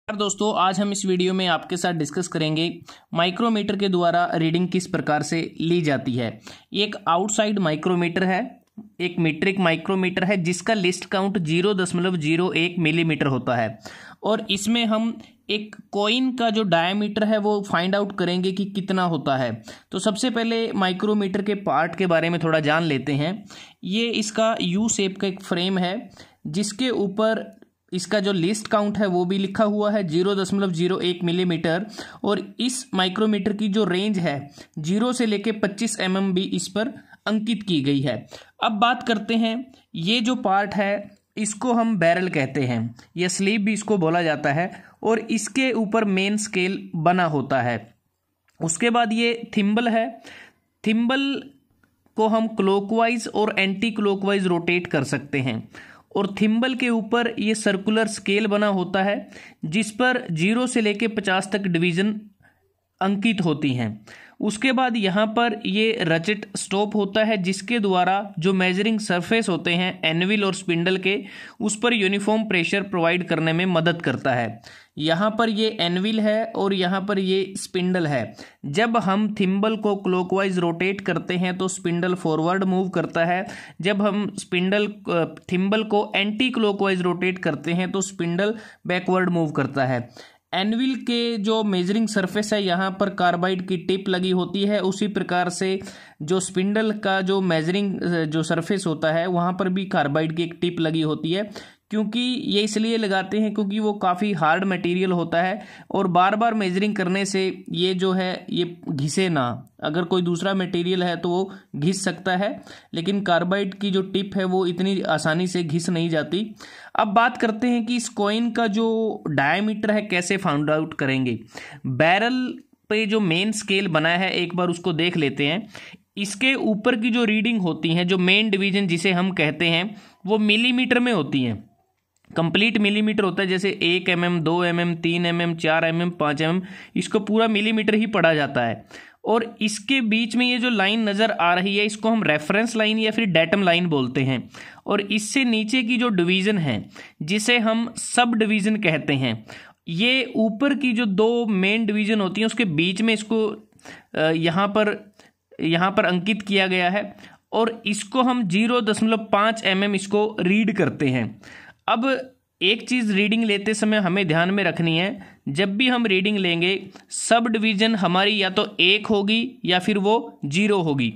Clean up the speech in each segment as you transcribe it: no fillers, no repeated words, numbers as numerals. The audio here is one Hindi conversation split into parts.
दोस्तों, आज हम इस वीडियो में आपके साथ डिस्कस करेंगे माइक्रोमीटर के द्वारा रीडिंग किस प्रकार से ली जाती है। एक आउटसाइड माइक्रोमीटर है, एक मीट्रिक माइक्रोमीटर है जिसका लिस्ट काउंट 0.01 मिलीमीटर होता है और इसमें हम एक कॉइन का जो डायमीटर है वो फाइंड आउट करेंगे कि कितना होता है। तो सबसे पहले माइक्रोमीटर के पार्ट के बारे में थोड़ा जान लेते हैं। ये इसका यू शेप का एक फ्रेम है जिसके ऊपर इसका जो लिस्ट काउंट है वो भी लिखा हुआ है 0.01 मिलीमीटर और इस माइक्रोमीटर की जो रेंज है 0 से लेके 25 mm भी इस पर अंकित की गई है। अब बात करते हैं, ये जो पार्ट है इसको हम बैरल कहते हैं या स्लीव भी इसको बोला जाता है और इसके ऊपर मेन स्केल बना होता है। उसके बाद ये थिम्बल है। थिम्बल को हम क्लॉकवाइज और एंटी क्लॉकवाइज रोटेट कर सकते हैं और थिम्बल के ऊपर ये सर्कुलर स्केल बना होता है जिस पर 0 से लेके 50 तक डिवीजन अंकित होती हैं। उसके बाद यहाँ पर ये रचेट स्टॉप होता है जिसके द्वारा जो मेजरिंग सरफेस होते हैं एनविल और स्पिंडल के, उस पर यूनिफॉर्म प्रेशर प्रोवाइड करने में मदद करता है। यहाँ पर ये एनविल है और यहाँ पर ये स्पिंडल है। जब हम थिम्बल को क्लॉकवाइज रोटेट करते हैं तो स्पिंडल फॉरवर्ड मूव करता है। जब हम थिम्बल को एंटी क्लॉकवाइज रोटेट करते हैं तो स्पिंडल बैकवर्ड मूव करता है। एनविल के जो मेजरिंग सरफेस है यहाँ पर कार्बाइड की टिप लगी होती है, उसी प्रकार से जो स्पिंडल का जो मेजरिंग जो सरफेस होता है वहाँ पर भी कार्बाइड की एक टिप लगी होती है। क्योंकि ये इसलिए लगाते हैं क्योंकि वो काफ़ी हार्ड मटेरियल होता है और बार बार मेजरिंग करने से ये जो है ये घिसे ना। अगर कोई दूसरा मटेरियल है तो वो घिस सकता है, लेकिन कार्बाइड की जो टिप है वो इतनी आसानी से घिस नहीं जाती। अब बात करते हैं कि इस कॉइन का जो डायमीटर है कैसे फाइंड आउट करेंगे। बैरल पे जो मेन स्केल बना है एक बार उसको देख लेते हैं। इसके ऊपर की जो रीडिंग होती है, जो मेन डिवीजन जिसे हम कहते हैं, वो मिलीमीटर में होती हैं। कंप्लीट मिलीमीटर होता है, जैसे 1 mm, 2 mm, 3 mm, 4 mm, 5 mm, इसको पूरा मिलीमीटर ही पढ़ा जाता है। और इसके बीच में ये जो लाइन नज़र आ रही है इसको हम रेफरेंस लाइन या फिर डेटम लाइन बोलते हैं। और इससे नीचे की जो डिवीज़न है जिसे हम सब डिवीज़न कहते हैं, ये ऊपर की जो दो मेन डिवीज़न होती हैं उसके बीच में इसको यहाँ पर अंकित किया गया है और इसको हम 0.5 mm इसको रीड करते हैं। अब एक चीज़ रीडिंग लेते समय हमें ध्यान में रखनी है, जब भी हम रीडिंग लेंगे सब डिवीज़न हमारी या तो 1 होगी या फिर वो 0 होगी।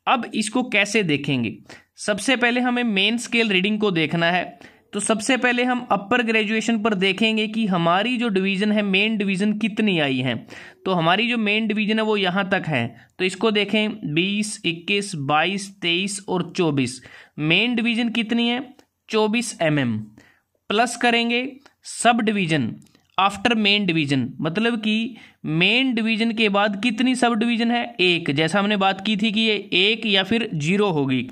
अब इसको कैसे देखेंगे? सबसे पहले हमें मेन स्केल रीडिंग को देखना है। तो सबसे पहले हम अपर ग्रेजुएशन पर देखेंगे कि हमारी जो डिवीज़न है मेन डिवीज़न कितनी आई है। तो हमारी जो मेन डिवीज़न है वो यहाँ तक है, तो इसको देखें 20, 21, 22, 23 और 24। मेन डिवीज़न कितनी है? 24 mm। प्लस करेंगे sub division after main division, मतलब कि मेन डिवीज़न के बाद कितनी सब डिवीज़न है? 1। जैसा हमने बात की थी कि ये 1 या फिर 0 होगी।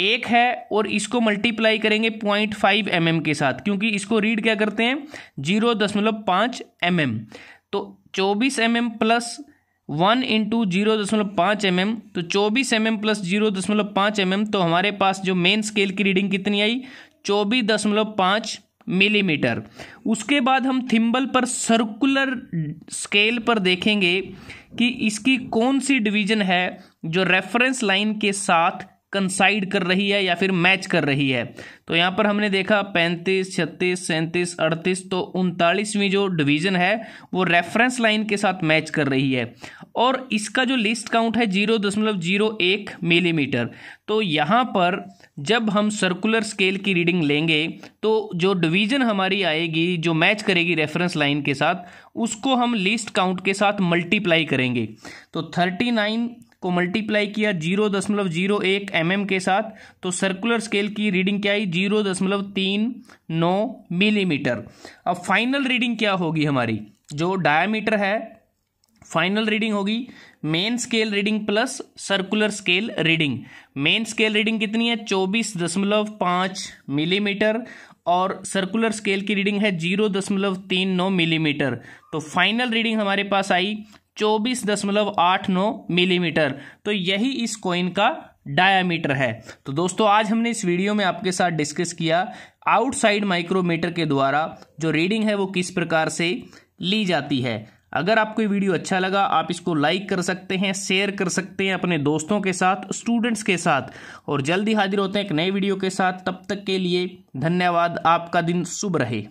1 है और इसको मल्टीप्लाई करेंगे 0.5 mm के साथ, क्योंकि इसको रीड क्या करते हैं? 0.5 mm। तो 24 mm प्लस 1 इंटू 0.5 mm, तो 24 mm प्लस 0.5 mm। तो हमारे पास जो मेन स्केल की रीडिंग कितनी आई? 24.5 मिलीमीटर। उसके बाद हम थिम्बल पर सर्कुलर स्केल पर देखेंगे कि इसकी कौन सी डिवीज़न है जो रेफरेंस लाइन के साथ कंसाइड कर रही है या फिर मैच कर रही है। तो यहाँ पर हमने देखा 35, 36, 37, 38, तो 39वीं जो डिवीज़न है वो रेफरेंस लाइन के साथ मैच कर रही है और इसका जो लिस्ट काउंट है 0.01 मिलीमीटर। तो यहाँ पर जब हम सर्कुलर स्केल की रीडिंग लेंगे तो जो डिवीज़न हमारी आएगी जो मैच करेगी रेफरेंस लाइन के साथ, उसको हम लिस्ट काउंट के साथ मल्टीप्लाई करेंगे। तो 39 को मल्टीप्लाई किया 0.01 mm के साथ, तो सर्कुलर स्केल की रीडिंग क्या आई? 0.39 मिलीमीटर। अब फाइनल रीडिंग क्या होगी हमारी? जो डायमीटर है फाइनल रीडिंग होगी main scale reading plus circular scale reading. Main scale reading कितनी है? 24.5 मिलीमीटर और सर्कुलर स्केल की रीडिंग है 0.39 मिलीमीटर। तो फाइनल रीडिंग हमारे पास आई 24.89 मिलीमीटर। तो यही इस कॉइन का डायामीटर है। तो दोस्तों आज हमने इस वीडियो में आपके साथ डिस्कस किया आउटसाइड माइक्रोमीटर के द्वारा जो रीडिंग है वो किस प्रकार से ली जाती है। अगर आपको ये वीडियो अच्छा लगा आप इसको लाइक कर सकते हैं, शेयर कर सकते हैं अपने दोस्तों के साथ, स्टूडेंट्स के साथ, और जल्दी हाजिर होते हैं एक नए वीडियो के साथ। तब तक के लिए धन्यवाद। आपका दिन शुभ रहे।